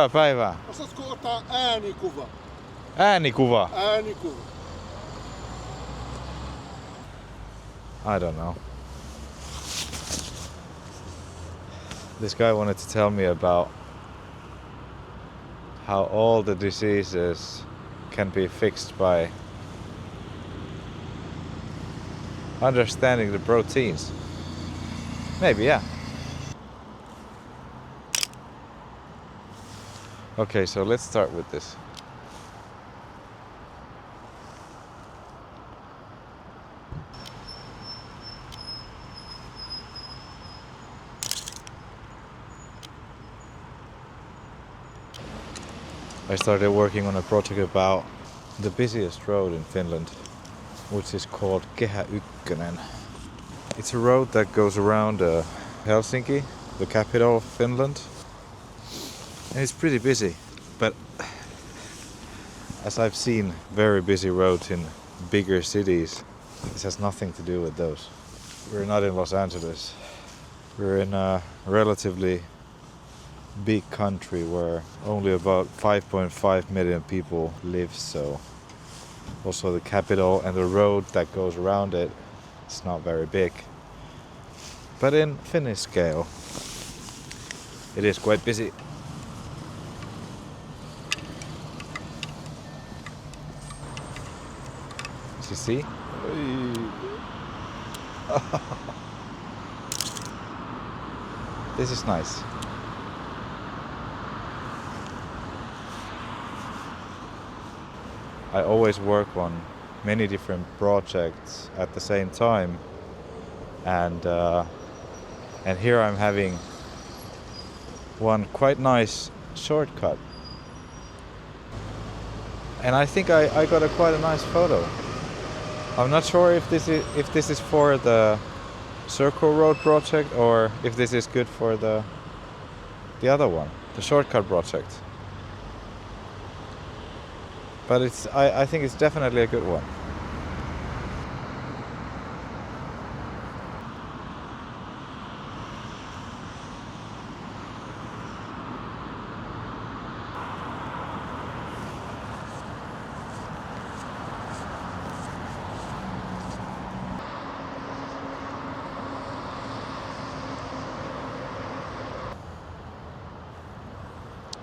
Hyvää päivää. Osaatko ottaa äänikuva? Äänikuva. Äänikuva. I don't know. This guy wanted to tell me about how all the diseases can be fixed by understanding the proteins. Maybe, yeah. Okay, so let's start with this. I started working on a project about the busiest road in Finland, which is called Kehä Ykkönen. It's a road that goes around Helsinki, the capital of Finland. And it's pretty busy, but as I've seen very busy roads in bigger cities, this has nothing to do with those. We're not in Los Angeles. We're in a relatively big country where only about 5.5 million people live, so also the capital and the road that goes around it is not very big. But in Finnish scale, it is quite busy. You see? This is nice. I always work on many different projects at the same time, and here I'm having one quite nice shortcut, and I think I got quite a nice photo. I'm not sure if this is for the Circle Road project or if this is good for the other one, the shortcut project. But I think it's definitely a good one.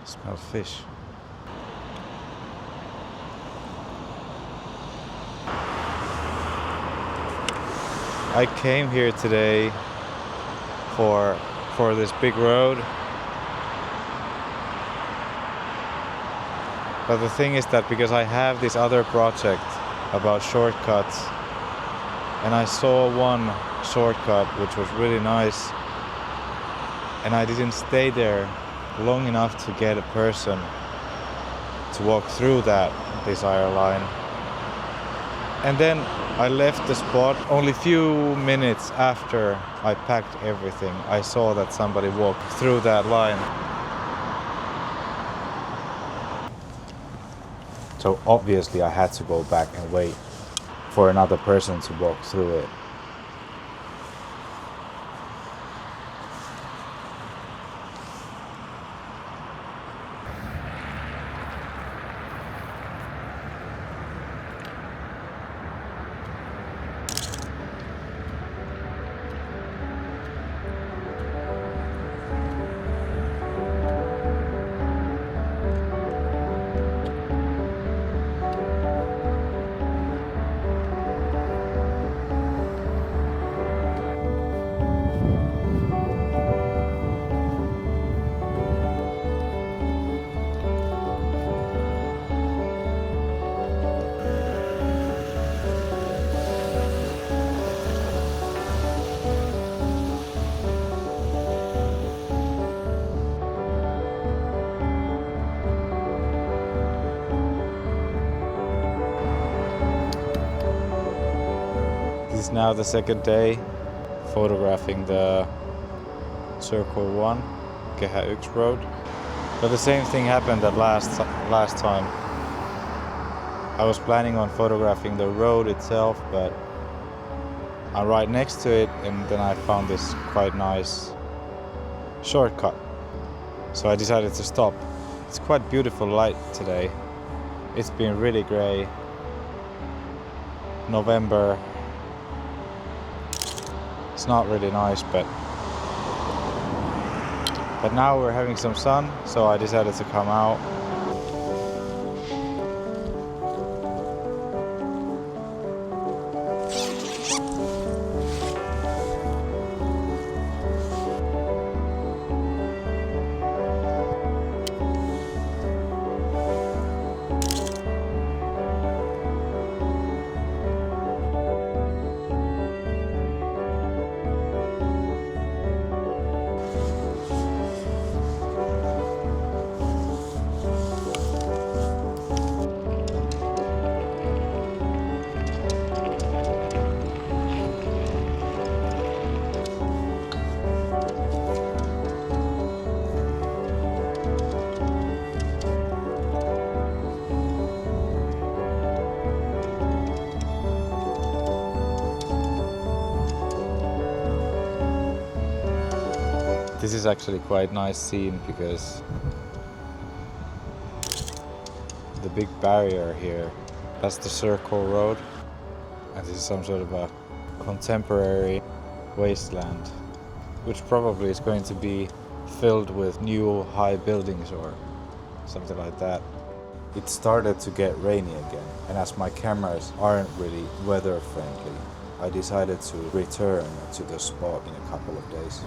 Smell fish. I came here today for this big road, but the thing is that because I have this other project about shortcuts, and I saw one shortcut which was really nice, and I didn't stay there long enough to get a person to walk through that desire line. And then I left the spot. Only few minutes after I packed everything, I saw that somebody walked through that line. So obviously I had to go back and wait for another person to walk through it. This is now the second day photographing the Circle 1, Kehä 1 road. But the same thing happened at last time. I was planning on photographing the road itself, but I'm right next to it, and then I found this quite nice shortcut. So I decided to stop It's quite beautiful light today. It's been really grey. November. It's not really nice, but now we're having some sun, so I decided to come out. This is actually quite nice scene because the big barrier here, that's the Circle Road, and this is some sort of a contemporary wasteland, which probably is going to be filled with new high buildings or something like that. It started to get rainy again, and as my cameras aren't really weather friendly, I decided to return to the spot in a couple of days.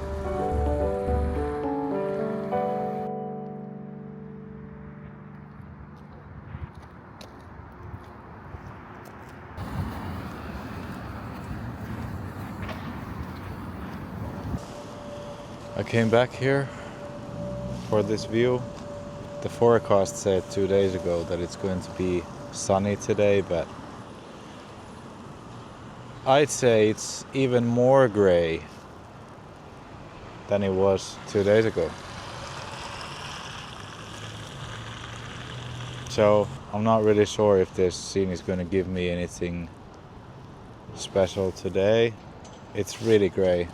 I came back here for this view. The forecast said 2 days ago that it's going to be sunny today, but I'd say it's even more grey than it was 2 days ago. So I'm not really sure if this scene is going to give me anything special today. It's really grey.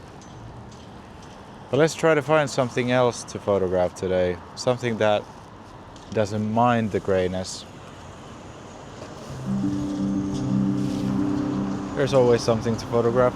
But let's try to find something else to photograph today. Something that doesn't mind the greyness. There's always something to photograph.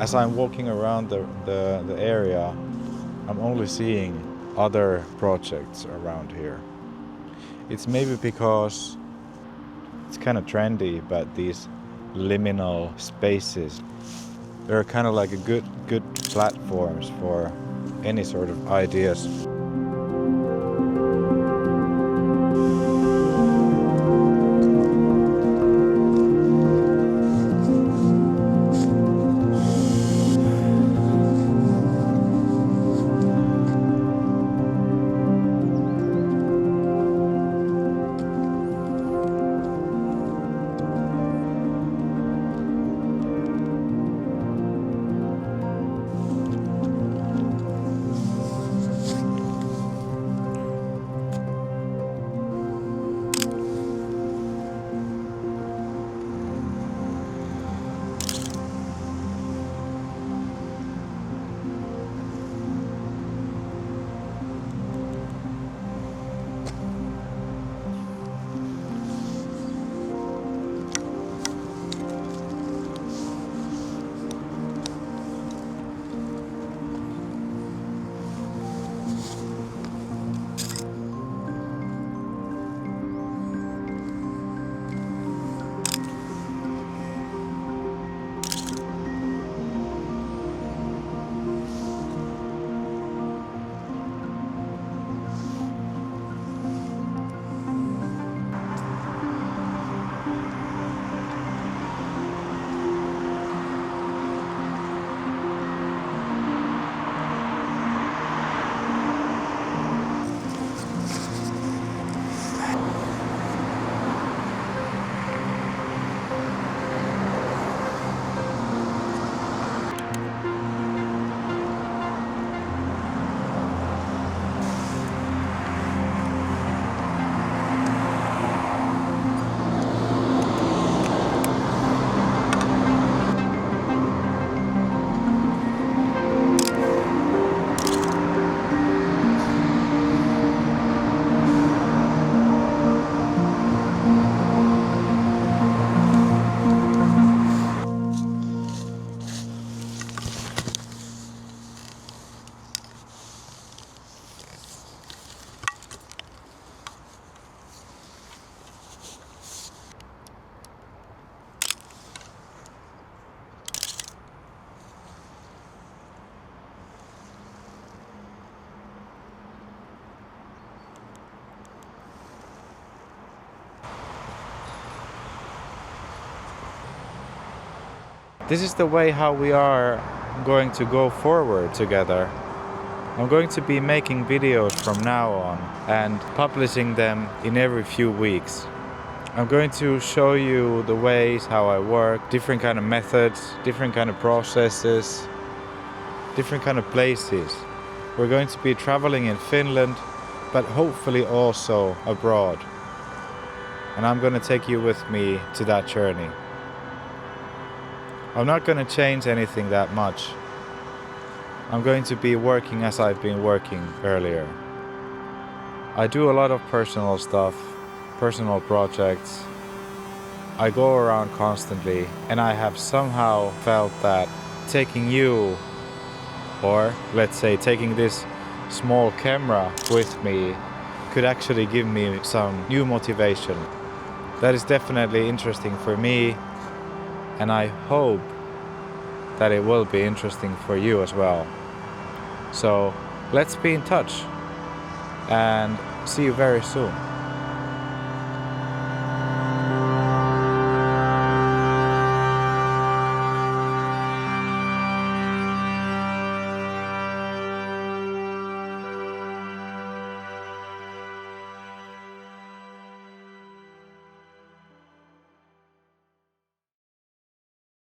As I'm walking around the area, I'm only seeing other projects around here. It's maybe because it's kind of trendy, but these liminal spaces, they're kind of like a good platforms for any sort of ideas. This is the way how we are going to go forward together. I'm going to be making videos from now on and publishing them in every few weeks. I'm going to show you the ways how I work, different kind of methods, different kind of processes, different kind of places. We're going to be traveling in Finland, but hopefully also abroad. And I'm going to take you with me to that journey. I'm not going to change anything that much. I'm going to be working as I've been working earlier. I do a lot of personal stuff, personal projects. I go around constantly, and I have somehow felt that taking you, or let's say taking this small camera with me, could actually give me some new motivation. That is definitely interesting for me, and I hope that it will be interesting for you as well. So let's be in touch and see you very soon.